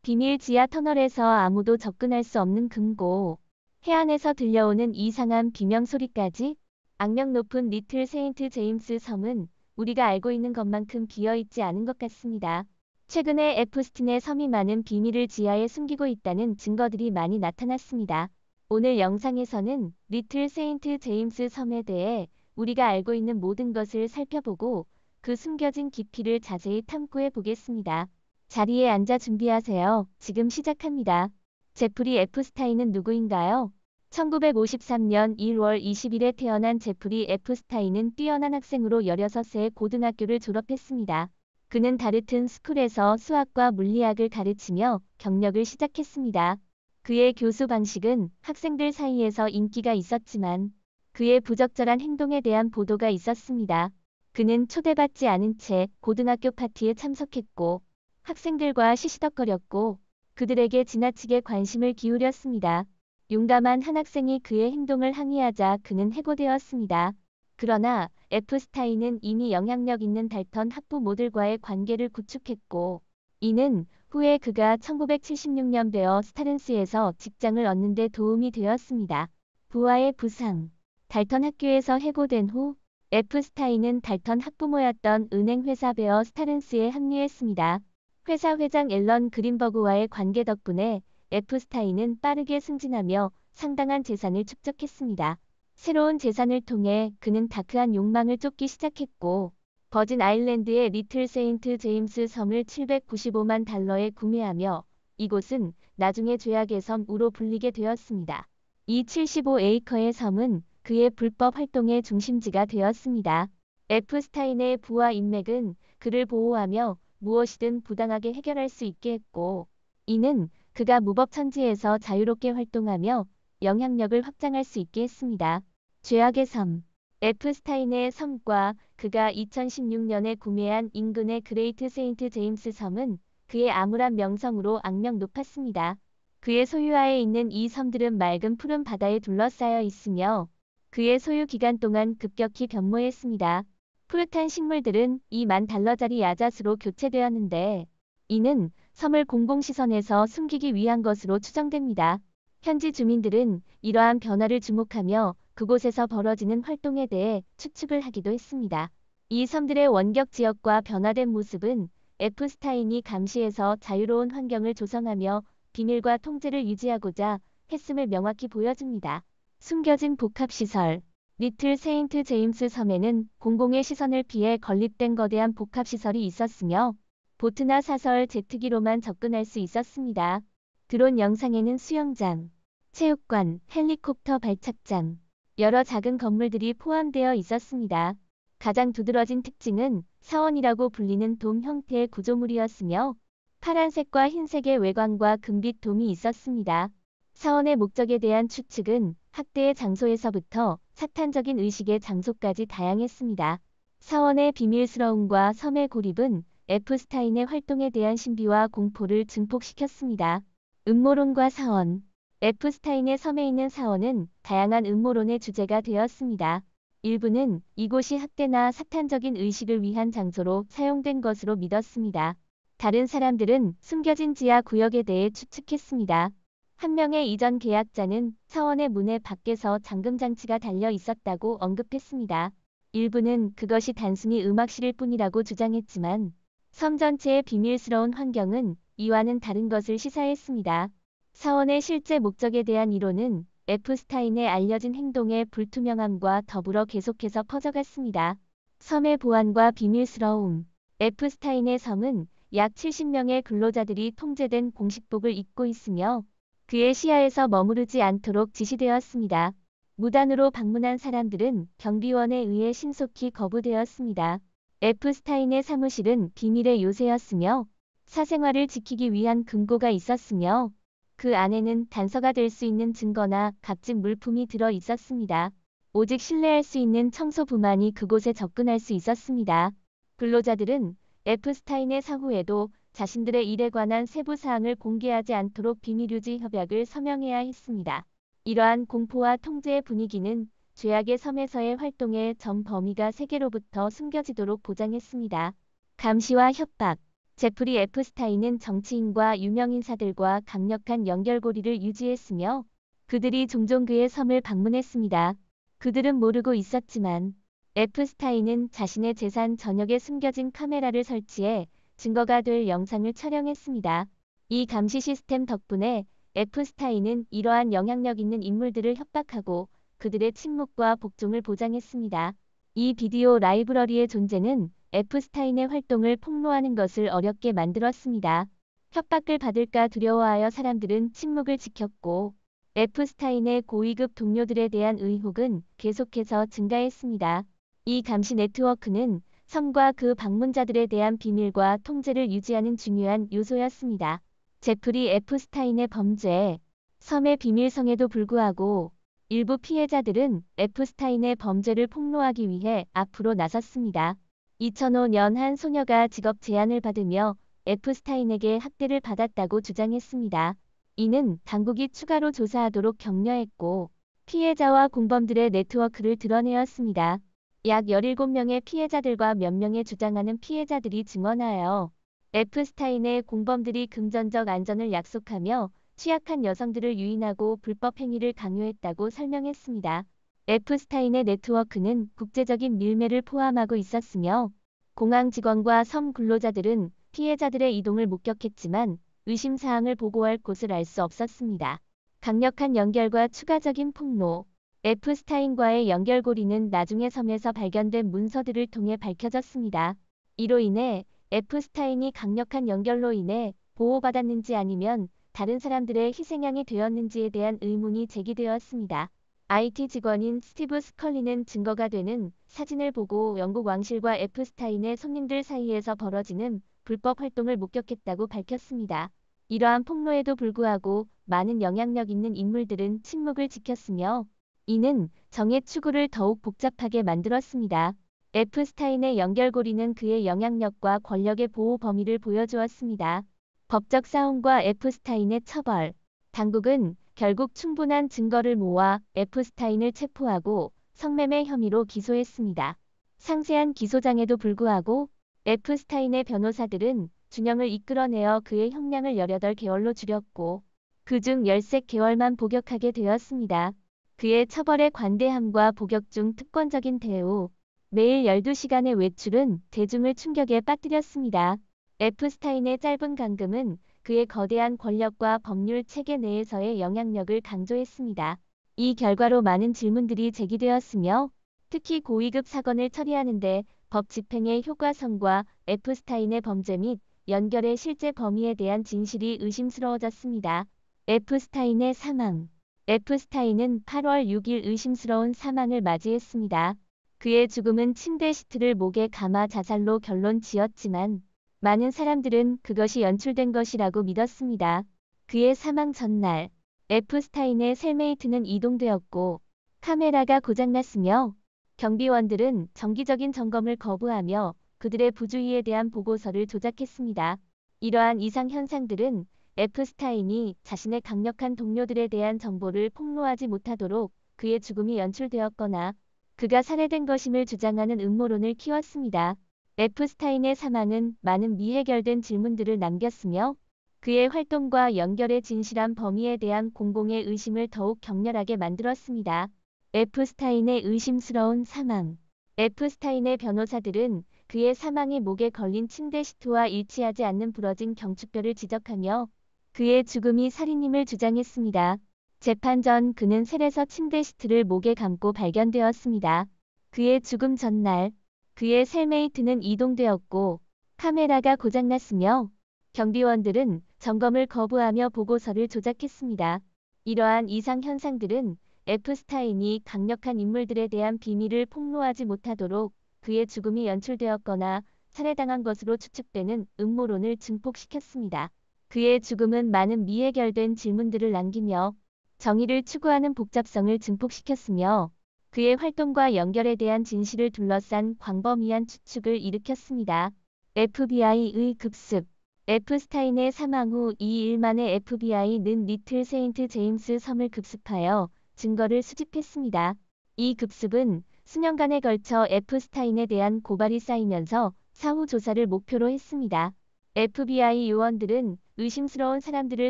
비밀 지하 터널에서 아무도 접근할 수 없는 금고, 해안에서 들려오는 이상한 비명 소리까지 악명 높은 리틀 세인트 제임스 섬은 우리가 알고 있는 것만큼 비어있지 않은 것 같습니다. 최근에 에프스틴의 섬이 많은 비밀을 지하에 숨기고 있다는 증거들이 많이 나타났습니다. 오늘 영상에서는 리틀 세인트 제임스 섬에 대해 우리가 알고 있는 모든 것을 살펴보고 그 숨겨진 깊이를 자세히 탐구해 보겠습니다. 자리에 앉아 준비하세요. 지금 시작합니다. 제프리 에프스타인은 누구인가요? 1953년 1월 20일에 태어난 제프리 에프스타인은 뛰어난 학생으로 16세에 고등학교를 졸업했습니다. 그는 다르튼 스쿨에서 수학과 물리학을 가르치며 경력을 시작했습니다. 그의 교수 방식은 학생들 사이에서 인기가 있었지만 그의 부적절한 행동에 대한 보도가 있었습니다. 그는 초대받지 않은 채 고등학교 파티에 참석했고 학생들과 시시덕거렸고 그들에게 지나치게 관심을 기울였습니다. 용감한 한 학생이 그의 행동을 항의하자 그는 해고되었습니다. 그러나 에프스타인은 이미 영향력 있는 달턴 학부모들과의 관계를 구축했고 이는 후에 그가 1976년 베어 스타른스에서 직장을 얻는 데 도움이 되었습니다. 부하의 부상. 달턴 학교에서 해고된 후 에프스타인은 달턴 학부모였던 은행회사 베어 스타른스에 합류했습니다. 회사 회장 앨런 그린버그와의 관계 덕분에 에프스타인은 빠르게 승진하며 상당한 재산을 축적했습니다. 새로운 재산을 통해 그는 다크한 욕망을 쫓기 시작했고 버진 아일랜드의 리틀 세인트 제임스 섬을 795만 달러에 구매하며 이곳은 나중에 죄악의 섬으로 불리게 되었습니다. 이 75에이커의 섬은 그의 불법 활동의 중심지가 되었습니다. 에프스타인의 부와 인맥은 그를 보호하며 무엇이든 부당하게 해결할 수 있게 했고 이는 그가 무법천지에서 자유롭게 활동하며 영향력을 확장할 수 있게 했습니다. 죄악의 섬. 에프스타인의 섬과 그가 2016년에 구매한 인근의 그레이트 세인트 제임스 섬은 그의 암울한 명성으로 악명 높았습니다. 그의 소유하에 있는 이 섬들은 맑은 푸른 바다에 둘러싸여 있으며 그의 소유 기간 동안 급격히 변모했습니다. 푸릇한 식물들은 2만 달러짜리 야자수로 교체되었는데 이는 섬을 공공시선에서 숨기기 위한 것으로 추정됩니다. 현지 주민들은 이러한 변화를 주목하며 그곳에서 벌어지는 활동에 대해 추측을 하기도 했습니다. 이 섬들의 원격 지역과 변화된 모습은 에프스타인이 감시에서 자유로운 환경을 조성하며 비밀과 통제를 유지하고자 했음을 명확히 보여줍니다. 숨겨진 복합시설. 리틀 세인트 제임스 섬에는 공공의 시선을 피해 건립된 거대한 복합시설이 있었으며 보트나 사설 제트기로만 접근할 수 있었습니다. 드론 영상에는 수영장, 체육관, 헬리콥터 발착장, 여러 작은 건물들이 포함되어 있었습니다. 가장 두드러진 특징은 사원이라고 불리는 돔 형태의 구조물이었으며 파란색과 흰색의 외관과 금빛 돔이 있었습니다. 사원의 목적에 대한 추측은 학대의 장소에서부터 사탄적인 의식의 장소까지 다양했습니다. 사원의 비밀스러움과 섬의 고립은 에프스타인의 활동에 대한 신비와 공포를 증폭시켰습니다. 음모론과 사원. 에프스타인의 섬에 있는 사원은 다양한 음모론의 주제가 되었습니다. 일부는 이곳이 학대나 사탄적인 의식을 위한 장소로 사용된 것으로 믿었습니다. 다른 사람들은 숨겨진 지하 구역에 대해 추측했습니다. 한 명의 이전 계약자는 사원의 문의 밖에서 잠금 장치가 달려 있었다고 언급했습니다. 일부는 그것이 단순히 음악실일 뿐이라고 주장했지만 섬 전체의 비밀스러운 환경은 이와는 다른 것을 시사했습니다. 사원의 실제 목적에 대한 이론은 에프스타인의 알려진 행동의 불투명함과 더불어 계속해서 퍼져갔습니다. 섬의 보안과 비밀스러움. 에프스타인의 섬은 약 70명의 근로자들이 통제된 공식복을 입고 있으며 그의 시야에서 머무르지 않도록 지시되었습니다. 무단으로 방문한 사람들은 경비원에 의해 신속히 거부되었습니다. 에프스타인의 사무실은 비밀의 요새였으며 사생활을 지키기 위한 금고가 있었으며 그 안에는 단서가 될 수 있는 증거나 값진 물품이 들어 있었습니다. 오직 신뢰할 수 있는 청소부만이 그곳에 접근할 수 있었습니다. 근로자들은 에프스타인의 사후에도 자신들의 일에 관한 세부 사항을 공개하지 않도록 비밀유지 협약을 서명해야 했습니다. 이러한 공포와 통제의 분위기는 죄악의 섬에서의 활동의 전 범위가 세계로부터 숨겨지도록 보장했습니다. 감시와 협박. 제프리 에프스타인은 정치인과 유명인사들과 강력한 연결고리를 유지했으며 그들이 종종 그의 섬을 방문했습니다. 그들은 모르고 있었지만 에프스타인은 자신의 재산 전역에 숨겨진 카메라를 설치해 증거가 될 영상을 촬영했습니다. 이 감시 시스템 덕분에 에프스타인은 이러한 영향력 있는 인물들을 협박하고 그들의 침묵과 복종을 보장했습니다. 이 비디오 라이브러리의 존재는 에프스타인의 활동을 폭로하는 것을 어렵게 만들었습니다. 협박을 받을까 두려워하여 사람들은 침묵을 지켰고 에프스타인의 고위급 동료들에 대한 의혹은 계속해서 증가했습니다. 이 감시 네트워크는 섬과 그 방문자들에 대한 비밀과 통제를 유지하는 중요한 요소였습니다. 제프리 에프스타인의 범죄, 섬의 비밀성에도 불구하고 일부 피해자들은 에프스타인의 범죄를 폭로하기 위해 앞으로 나섰습니다. 2005년 한 소녀가 직업 제안을 받으며 에프스타인에게 학대를 받았다고 주장했습니다. 이는 당국이 추가로 조사하도록 격려했고 피해자와 공범들의 네트워크를 드러내었습니다. 약 17명의 피해자들과 몇 명의 주장하는 피해자들이 증언하여 에프스타인의 공범들이 금전적 안전을 약속하며 취약한 여성들을 유인하고 불법 행위를 강요했다고 설명했습니다. 에프스타인의 네트워크는 국제적인 밀매를 포함하고 있었으며 공항 직원과 섬 근로자들은 피해자들의 이동을 목격했지만 의심 사항을 보고할 곳을 알 수 없었습니다. 강력한 연결과 추가적인 폭로, 에프스타인과의 연결고리는 나중에 섬에서 발견된 문서들을 통해 밝혀졌습니다. 이로 인해 에프스타인이 강력한 연결로 인해 보호받았는지 아니면 다른 사람들의 희생양이 되었는지에 대한 의문이 제기되었습니다. IT 직원인 스티브 스컬리는 증거가 되는 사진을 보고 영국 왕실과 에프스타인의 손님들 사이에서 벌어지는 불법 활동을 목격했다고 밝혔습니다. 이러한 폭로에도 불구하고 많은 영향력 있는 인물들은 침묵을 지켰으며 이는 정의 추구를 더욱 복잡하게 만들었습니다. 에프스타인의 연결고리는 그의 영향력과 권력의 보호 범위를 보여주었습니다. 법적 싸움과 에프스타인의 처벌. 당국은 결국 충분한 증거를 모아 에프스타인을 체포하고 성매매 혐의로 기소했습니다. 상세한 기소장에도 불구하고 에프스타인의 변호사들은 준형을 이끌어내어 그의 형량을 18개월로 줄였고 그중 13개월만 복역하게 되었습니다. 그의 처벌에 관대함과 복역 중 특권적인 대우, 매일 12시간의 외출은 대중을 충격에 빠뜨렸습니다. 에프스타인의 짧은 감금은 그의 거대한 권력과 법률 체계 내에서의 영향력을 강조했습니다. 이 결과로 많은 질문들이 제기되었으며 특히 고위급 사건을 처리하는데 법 집행의 효과성과 에프스타인의 범죄 및 연결의 실제 범위에 대한 진실이 의심스러워졌습니다. 에프스타인의 사망. 에프스타인은 8월 6일 의심스러운 사망을 맞이했습니다. 그의 죽음은 침대 시트를 목에 감아 자살로 결론 지었지만 많은 사람들은 그것이 연출된 것이라고 믿었습니다. 그의 사망 전날, 에프스타인의 셀메이트는 이동되었고 카메라가 고장났으며 경비원들은 정기적인 점검을 거부하며 그들의 부주의에 대한 보고서를 조작했습니다. 이러한 이상 현상들은 에프스타인이 자신의 강력한 동료들에 대한 정보를 폭로하지 못하도록 그의 죽음이 연출되었거나 그가 살해된 것임을 주장하는 음모론을 키웠습니다. 에프스타인의 사망은 많은 미해결된 질문들을 남겼으며 그의 활동과 연결의 진실한 범위에 대한 공공의 의심을 더욱 격렬하게 만들었습니다. 에프스타인의 의심스러운 사망. 에프스타인의 변호사들은 그의 사망이 목에 걸린 침대 시트와 일치하지 않는 부러진 경추뼈를 지적하며 그의 죽음이 살인임을 주장했습니다. 재판 전 그는 셀에서 침대 시트를 목에 감고 발견되었습니다. 그의 죽음 전날, 그의 셀메이트는 이동되었고 카메라가 고장났으며 경비원들은 점검을 거부하며 보고서를 조작했습니다. 이러한 이상 현상들은 에프스타인이 강력한 인물들에 대한 비밀을 폭로하지 못하도록 그의 죽음이 연출되었거나 살해당한 것으로 추측되는 음모론을 증폭시켰습니다. 그의 죽음은 많은 미해결된 질문들을 남기며 정의를 추구하는 복잡성을 증폭시켰으며 그의 활동과 연결에 대한 진실을 둘러싼 광범위한 추측을 일으켰습니다. FBI의 급습. 에프스타인의 사망 후 2일 만에 FBI는 리틀 세인트 제임스 섬을 급습하여 증거를 수집했습니다. 이 급습은 수년간에 걸쳐 에프스타인에 대한 고발이 쌓이면서 사후 조사를 목표로 했습니다. FBI 요원들은 의심스러운 사람들을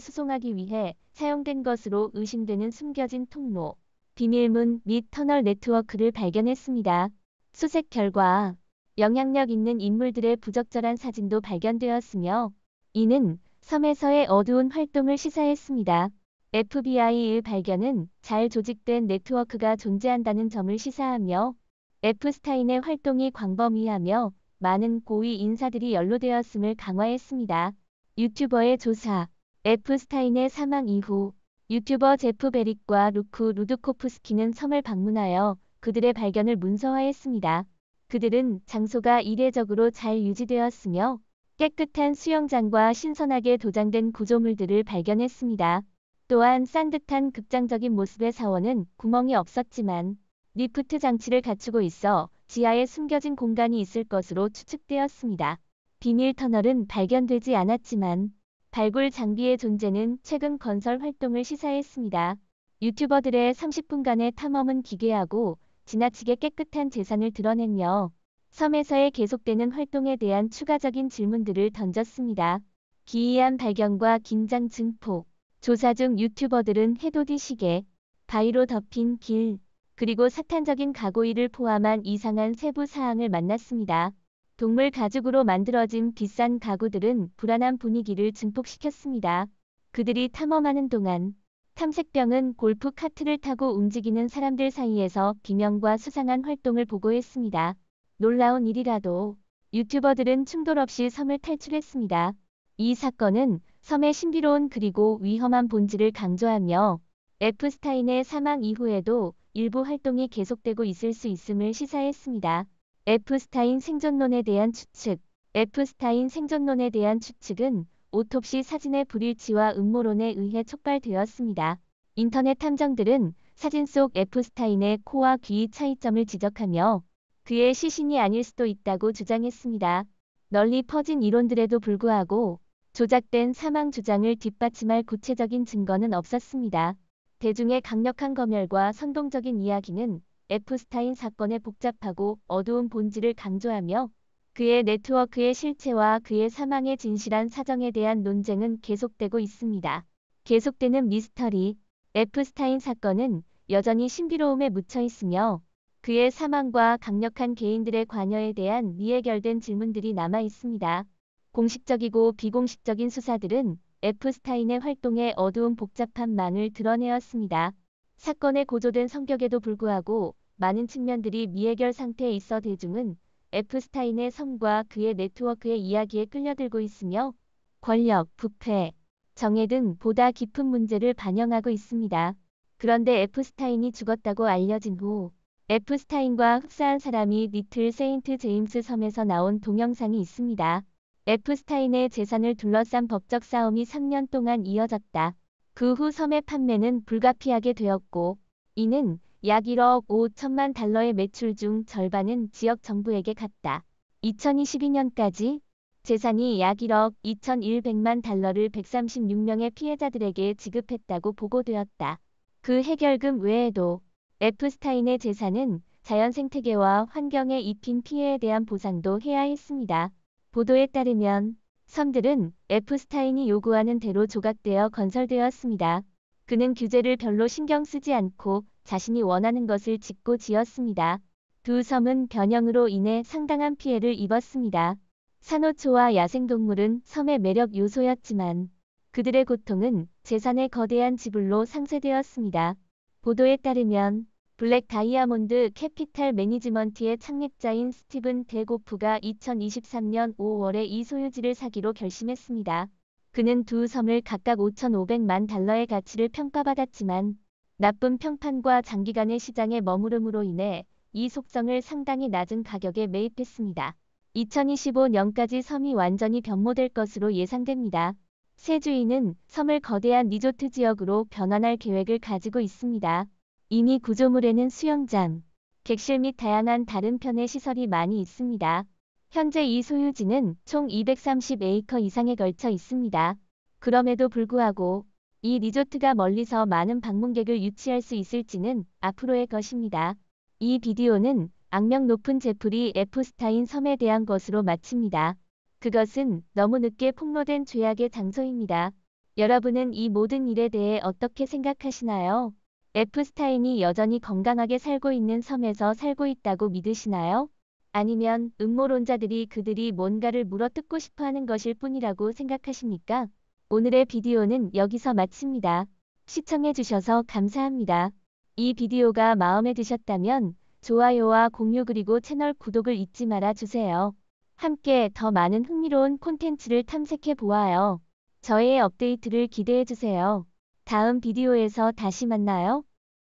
수송하기 위해 사용된 것으로 의심되는 숨겨진 통로, 비밀문 및 터널 네트워크를 발견했습니다. 수색 결과 영향력 있는 인물들의 부적절한 사진도 발견되었으며 이는 섬에서의 어두운 활동을 시사했습니다. FBI의 발견은 잘 조직된 네트워크가 존재한다는 점을 시사하며 에프스타인의 활동이 광범위하며 많은 고위 인사들이 연루되었음을 강화했습니다. 유튜버의 조사 에프스타인의 사망 이후 유튜버 제프 베릭과 루크 루드코프스키는 섬을 방문하여 그들의 발견을 문서화했습니다. 그들은 장소가 이례적으로 잘 유지되었으며 깨끗한 수영장과 신선하게 도장된 구조물들을 발견했습니다. 또한 산뜻한 극장적인 모습의 사원은 구멍이 없었지만 리프트 장치를 갖추고 있어 지하에 숨겨진 공간이 있을 것으로 추측되었습니다. 비밀 터널은 발견되지 않았지만 발굴 장비의 존재는 최근 건설 활동을 시사했습니다. 유튜버들의 30분간의 탐험은 기괴하고 지나치게 깨끗한 재산을 드러내며 섬에서의 계속되는 활동에 대한 추가적인 질문들을 던졌습니다. 기이한 발견과 긴장 증폭 조사 중 유튜버들은 해돋이 시계, 바위로 덮인 길, 그리고 사탄적인 가구일을 포함한 이상한 세부 사항을 만났습니다. 동물 가죽으로 만들어진 비싼 가구들은 불안한 분위기를 증폭시켰습니다. 그들이 탐험하는 동안 탐색병은 골프 카트를 타고 움직이는 사람들 사이에서 비명과 수상한 활동을 보고했습니다. 놀라운 일이라도 유튜버들은 충돌 없이 섬을 탈출했습니다. 이 사건은 섬의 신비로운 그리고 위험한 본질을 강조하며 에프스타인의 사망 이후에도 일부 활동이 계속되고 있을 수 있음을 시사했습니다. 에프스타인 생존론에 대한 추측 에프스타인 생존론에 대한 추측은 오톱시 사진의 불일치와 음모론에 의해 촉발되었습니다. 인터넷 탐정들은 사진 속 에프스타인의 코와 귀의 차이점을 지적하며 그의 시신이 아닐 수도 있다고 주장했습니다. 널리 퍼진 이론들에도 불구하고 조작된 사망 주장을 뒷받침할 구체적인 증거는 없었습니다. 대중의 강력한 검열과 선동적인 이야기는 에프스타인 사건의 복잡하고 어두운 본질을 강조하며 그의 네트워크의 실체와 그의 사망의 진실한 사정에 대한 논쟁은 계속되고 있습니다. 계속되는 미스터리 에프스타인 사건은 여전히 신비로움에 묻혀 있으며 그의 사망과 강력한 개인들의 관여에 대한 미해결된 질문들이 남아 있습니다. 공식적이고 비공식적인 수사들은 에프스타인의 활동의 어두운 복잡한 망을 드러내었습니다. 사건의 고조된 성격에도 불구하고 많은 측면들이 미해결 상태에 있어 대중은 에프스타인의 섬과 그의 네트워크의 이야기에 끌려들고 있으며 권력, 부패, 정해 등 보다 깊은 문제를 반영하고 있습니다. 그런데 에프스타인이 죽었다고 알려진 후 에프스타인과 흡사한 사람이 리틀 세인트 제임스 섬에서 나온 동영상이 있습니다. 에프스타인의 재산을 둘러싼 법적 싸움이 3년 동안 이어졌다. 그 후 섬의 판매는 불가피하게 되었고 이는 약 1억 5천만 달러의 매출 중 절반은 지역 정부에게 갔다. 2022년까지 재산이 약 1억 2,100만 달러를 136명의 피해자들에게 지급했다고 보고되었다. 그 해결금 외에도 에프스타인의 재산은 자연 생태계와 환경에 입힌 피해에 대한 보상도 해야 했습니다. 보도에 따르면 섬들은 에프스타인이 요구하는 대로 조각되어 건설되었습니다. 그는 규제를 별로 신경 쓰지 않고 자신이 원하는 것을 짓고 지었습니다. 두 섬은 변형으로 인해 상당한 피해를 입었습니다. 산호초와 야생동물은 섬의 매력 요소였지만 그들의 고통은 재산의 거대한 지불로 상쇄되었습니다. 보도에 따르면 블랙 다이아몬드 캐피탈 매니지먼트의 창립자인 스티븐 데고프가 2023년 5월에 이 소유지를 사기로 결심했습니다. 그는 두 섬을 각각 5,500만 달러의 가치를 평가받았지만 나쁜 평판과 장기간의 시장에 머무름으로 인해 이 속성을 상당히 낮은 가격에 매입했습니다. 2025년까지 섬이 완전히 변모될 것으로 예상됩니다. 새 주인은 섬을 거대한 리조트 지역으로 변환할 계획을 가지고 있습니다. 이미 구조물에는 수영장, 객실 및 다양한 다른 편의 시설이 많이 있습니다. 현재 이 소유지는 총 230에이커 이상에 걸쳐 있습니다. 그럼에도 불구하고 이 리조트가 멀리서 많은 방문객을 유치할 수 있을지는 앞으로의 것입니다. 이 비디오는 악명 높은 제프리 에프스타인 섬에 대한 것으로 마칩니다. 그것은 너무 늦게 폭로된 죄악의 장소입니다. 여러분은 이 모든 일에 대해 어떻게 생각하시나요? 에프스타인이 여전히 건강하게 살고 있는 섬에서 살고 있다고 믿으시나요? 아니면 음모론자들이 그들이 뭔가를 물어뜯고 싶어 하는 것일 뿐이라고 생각하십니까? 오늘의 비디오는 여기서 마칩니다. 시청해주셔서 감사합니다. 이 비디오가 마음에 드셨다면 좋아요와 공유 그리고 채널 구독을 잊지 말아 주세요. 함께 더 많은 흥미로운 콘텐츠를 탐색해 보아요. 저의 업데이트를 기대해 주세요. 다음 비디오에서 다시 만나요.